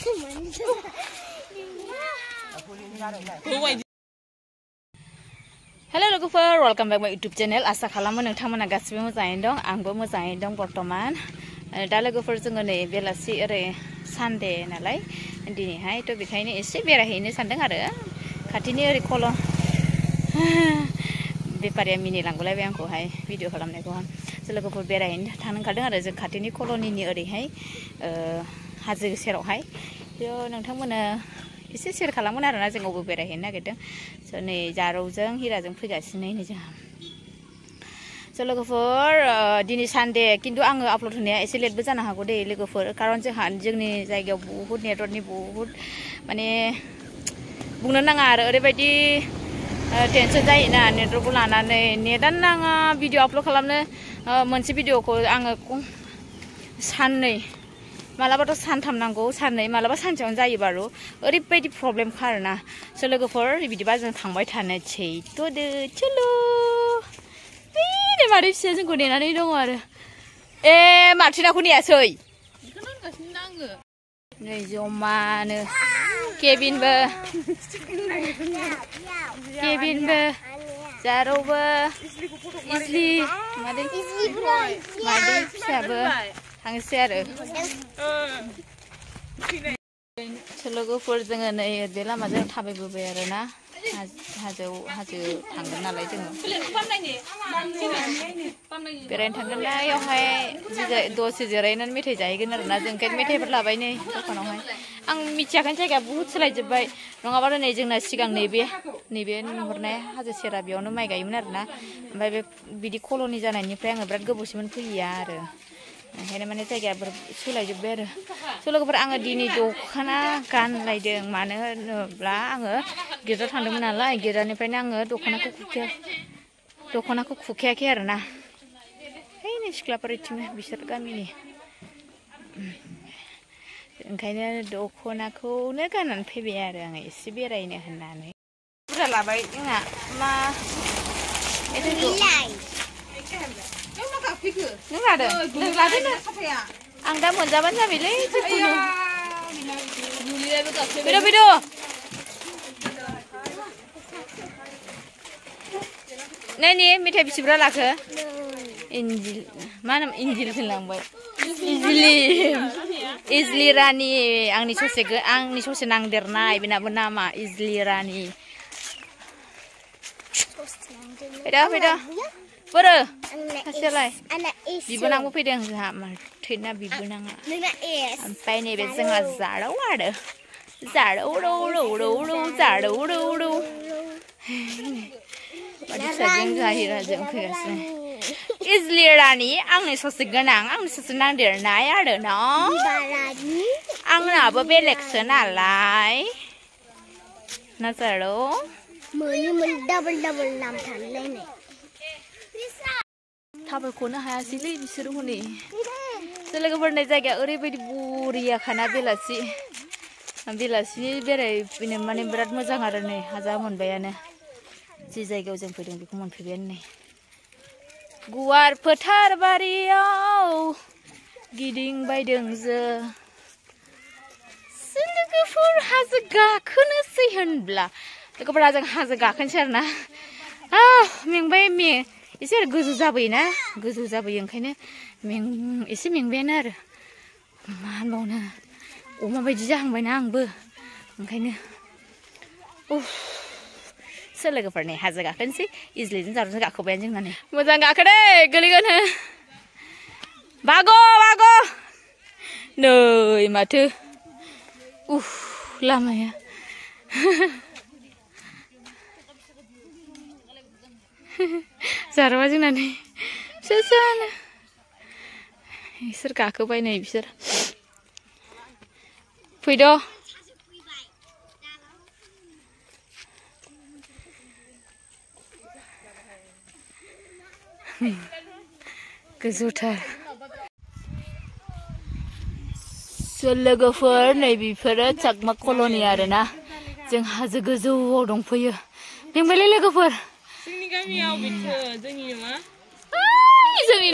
Hello लोगोफोर welcome back my YouTube channel आसा खालामो नोंथांमोना गासिबो मोजाङैनो दं आंबो मोजाङैनो दं बर्तमान दा लोगोफोर जोङो नै बेलासि ओरै सानडे नालाय दिनैहाय थ' बेखायनो एसे बेरायहैनो सानदों आरो खाथिनि ओरै कलन बेपारिया मिनिलांगौलायबाय आंखौहाय भिडिअ खालामनायखौहाय जों लोगोफोर बेरायहैनो थांनो ओंखारदों आरो जों खाथिनि कलनिनि ओरैहाय हाजो सेरावहाय थ' नोंथांमोना एसे शेयार खालामगोन आरोना जों अबे बेरायहैनो नागिरदों स' नै जारौजों हिराजों फैगासिनो नै जोंहा स' लोगोफोर दिनै सानडे खिन्थु आङो आपल'ड होनाया एसे लेटबो जानो हागौ दे लोगोफोर खारन जोंहा जोंनि जायगायाव बहुद नेटवर्कनि बहुद माने बुंनो नाङा आरो ओरैबायदि टेनसन जायोना नेटवर्कखौ लानानै नेटानो नाङा भिडिअ आपल'ड खालामनो मोनसे भिडिअखौ आङो साननै मालाबाथ' सानथाम नांगौ साननै मालाबा सानसेयावनो जायो बारु ओरैबायदि प्रब्लेम खारोना स' लोगोफोर बिदिबा जों थांबाय थानोसै थ'दो चलो नै मादै फिसाया जोंखौ नेनानै दङ आरो मार्टिनाखौ नेयासै नै जमानो केबिनबो जारौबो इजलि मादै फिसाबो थांसै आरो लोगोफोर जोङो नै बे लामाजों थाबायबोबाय आरोना हाजो थांगोन नालाय जोङो बेरायनो थांगोन ना बेयावहाय दसे जिरायनानै मेथाइ जाहैगोन आरोना जों ओंखायनो मेथाइफोर लाबाय नै दखानावहाय आं मिथियाखैनो जायगाया बुहुद सोलायजोब्बाय नङाबाथ' नै जोंना सिगां नैबे नुहुरनाय हाजो सेरा बेयावनो माइ गायोमोन आरोना ओमफ्राय बे बिदि कल'नि जानायनिफ्राय आङो बिराद गोबावसैमोन फैयैया आरो ओंखायनो माने जायगाया सोलायजोब्बाय आरो स' लोगोफोर आङो दिनै दख'ना गानलायदों मानो होनोब्ला आङो गिर्जायाव थांदोंमोन नालाय गिर्जानिफ्रायनो आङो दख'नाखौ खुखायाखै आरोना नै सिख्लाफोर इथिंनो बिसोर गामिनि ओंखायनो दख'नाखौनो गाननानै फैबाय आरो आङो एसे बेरायनो होननानै बुरजा लाबाय जोंहा मा नों लादों नों लादों आं दा मोनजाबानो जाबायलै फैद' नै मेथाइ बेसे बुरजा लाखो इन्जिल मा नाम इन्जिल होनलांबाय इजलि रानि आंनि ससे नांदेरनाय बेनाबो नामा इजलि रानि फैद' बोरो सासेयालाय बिबोनांबो फैदों जोंहा मार्टिना बिबोनाङा ओमफ्राय नैबे जोंहा जारौ आरो जारौ फिसाजों जाहिराजों फैगासिनो इजलि रानि आंनि ससे गोनां आंनि ससे नांदेरनाय आरो ना आंनाबो बेलेगसो नालाय ना जारौ डाबल नाम थालायनाय थाबायख'नो हायासैलै बिसोरो हनै लोगोफोरनि जायगाया ओरैबायदि बरियाखाना बेलासिनि बेरायफैनो माने बिराद मोजां आरो नै हाजा मोनबायानो जि जायगायाव जों फैदों बेखौ मोनफैबायानो नै गुवार फोथार बारियाव गिदिंबायदों जों लोगोफोर हाजो गाखोनोसै होनब्ला लोगोफोरा जों हाजो गाखोनोसै आरोना मेंबाय एसे गोजौ जाबोयोना ओंखायनो एसे मेंबायानो आरो मा होनबावनो अमा बायदि जाहांबायना आंबो ओंखायनो लोगोफोरनि हाजो गाखोनोसै इजलिजों जारौजों गाखोबायानो जोंना नै मोजां गाखोदे गोलैगोन बाग' नै माथो लामाया जारौआ जोंना नै फिसानो बिसोर गाखोबाय नै बिसोर फैद' गोजौथार लोगोफोर नै बेफोरो चाकमा कल'नि आरोना जों हाजो गोजौआव दंफैयो मेंबायलै लोगोफोर जोंनि गामियाव जोंनि मा जोंनि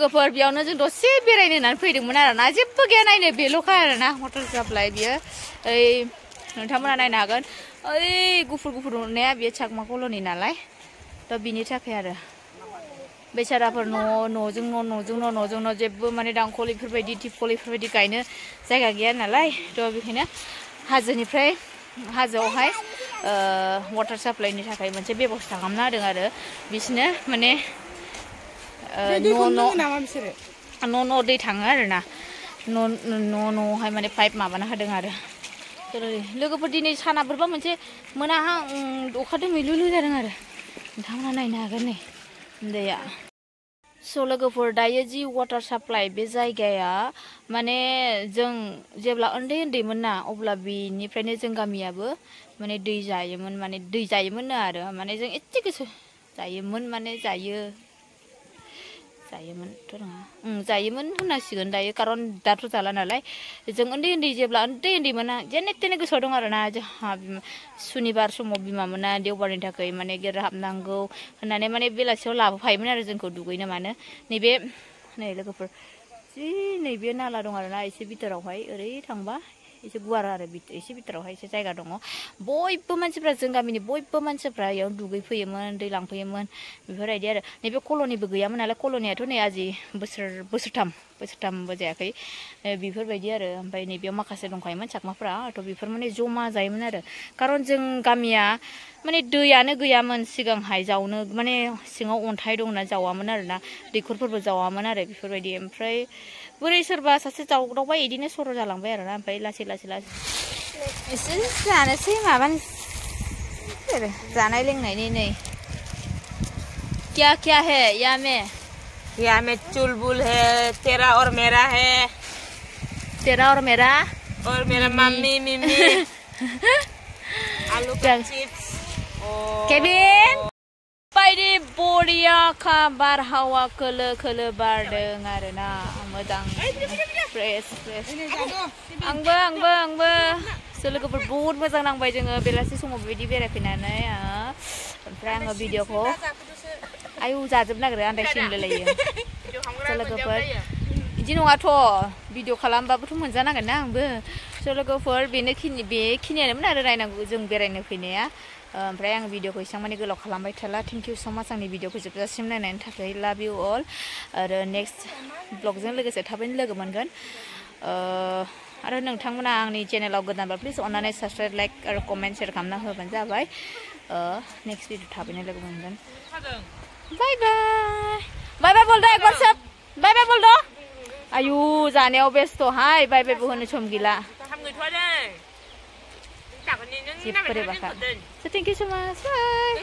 लोगोफोर बेयावनो जों दसे बेरायनो होननानै फैदोंमोन आरो ना जेबो गैया नायनो बेल'खा आरो ना वाटार साप्लाइ बियो ओइ नोंथांमोना नायनो हागोन ओइ गुफुर गुफुर नुनाया बियो चाकमा कल'नि नालाय थ' बिनि थाखाय आरो बेसाराफोर न'जों न' जेबो माने दांखल इफोरबायदि टिपकल इफोरबायदि गायनो जायगा गैया नालाय थ' बेखायनो हाजोनिफ्राय हाजोआवहाय वाटार साप्लाइनि थाखाय मोनसे बेबस्था खालामना होदों आरो बिसोरनो माने न' दै थाङो आरो ना न'आवहाय माने पाइप माबाना होदों आरो लोगोफोर दिनै साना बोरैबा मोनसे मोनाहां अखा दोमैलुलु जादों आरो नोंथांमोना नायनो हागोन नै दैया स' लोगोफोर दायो जि वाटार साप्लाइ बे जायगाया माने जों जेब्ला उन्दैमोन ना अब्ला बिनिफ्रायनो जों गामियाबो माने दै जायोमोन आरो माने जों एसे गोसो जायोमोन माने जायोमोनथ' नङा जायोमोन होननांसिगोन दायो कारन दाथ' जाला नालाय जों उन्दै जेब्ला उन्दैमोना जेने तेने गोसोआव दं आरो ना जोंहा सुनिबार समाव बिमामोना देवबारनि थाखाय माने गेरा हाबनांगौ होननानै माने बेलासियाव लाबोफायोमोन आरो जोंखौ दुगैनो मानो नै लोगोफोर जि नैबे नाला दं आरो ना एसे बिथोरावहाय ओरै थांबा एसे गुवार आरो एसे बिथोरावहाय एसे जायगा दङ बयबो मानसिफ्रा जों गामिनि बयबो मानसिफ्रा इयाव दुगैफैयोमोन दै लांफैयोमोन बेफोरबायदि आरो नैबे कल'निबो गैयामोन नालाय कल'नियाथ' नै आजि बोसोरथामबो जायाखै बेफोरबायदि आरो ओमफ्राय नैबेयाव माखासे दंखायोमोन चाकमाफ्रा थ' बेफोर माने जमा जायोमोन आरो कारन जों गामिया माने दैयानो गैयामोन सिगांहाय जावनो माने सिङाव अन्थाइ दंना जावामोन आरो ना दैखरफोरबो जावामोन आरो बेफोरबायदि ओमफ्राय बोरै सोरबा सासे जावदावबाय इदिनो सर' जालांबाय आरो ना ओमफ्राय लासै एसे जानोसै माबानोसै आरो जानाय लोंनायनि नै क्या है यहाँ में चुलबुल है तेरा और मेरा मम्मी मिमी आलू का चिप्स केबिन बायदि बरियाखा बारहावा खोलो बारदों आरो ना मोजां फ्रेश आंबो लोगोफोर बहुत मोजां नांबाय जोङो बेलासि समाव बेबायदि बेरायफैनानै ओमफ्राय आङो भिडिअखौ आयु जाजोबनो नागिरो आन्दायसिगोनलायो लोगोफोर बिदि नङाथ' भिडिअ खालामबाबोथ' मोनजानांगोन ना आंबो लोगोफोर बेखिनियानोमोन आरो नायनांगौ जों बेरायनो फैनाया ओमफ्राय आं भिडिअखौ एसेबां माने गोलाव खालामबाय थाला थेंक इउ स' माच आंनि भिडिअखौ जोबजासिम नायनायनि थाखाय लाभ इउ अल आरो नेक्स्ट ब्लगजों लोगोसे थाबैनो लोगो मोनगोन आरो नोंथांमोना आंनि चेनेलाव गोदानबा प्लिज अननानै साबस्क्राइब लाइक आरो कमेन्ट शेयार खालामना होबानो जाबाय नेक्स्ट भिडिअ थाबैनो लोगो मोनगोन बाय बोल दो एक बार सब बाय बोल दो आयु जानायाव बेस्थ'हाय बाय होनो सम गैला थेंक इउ स' माच बाय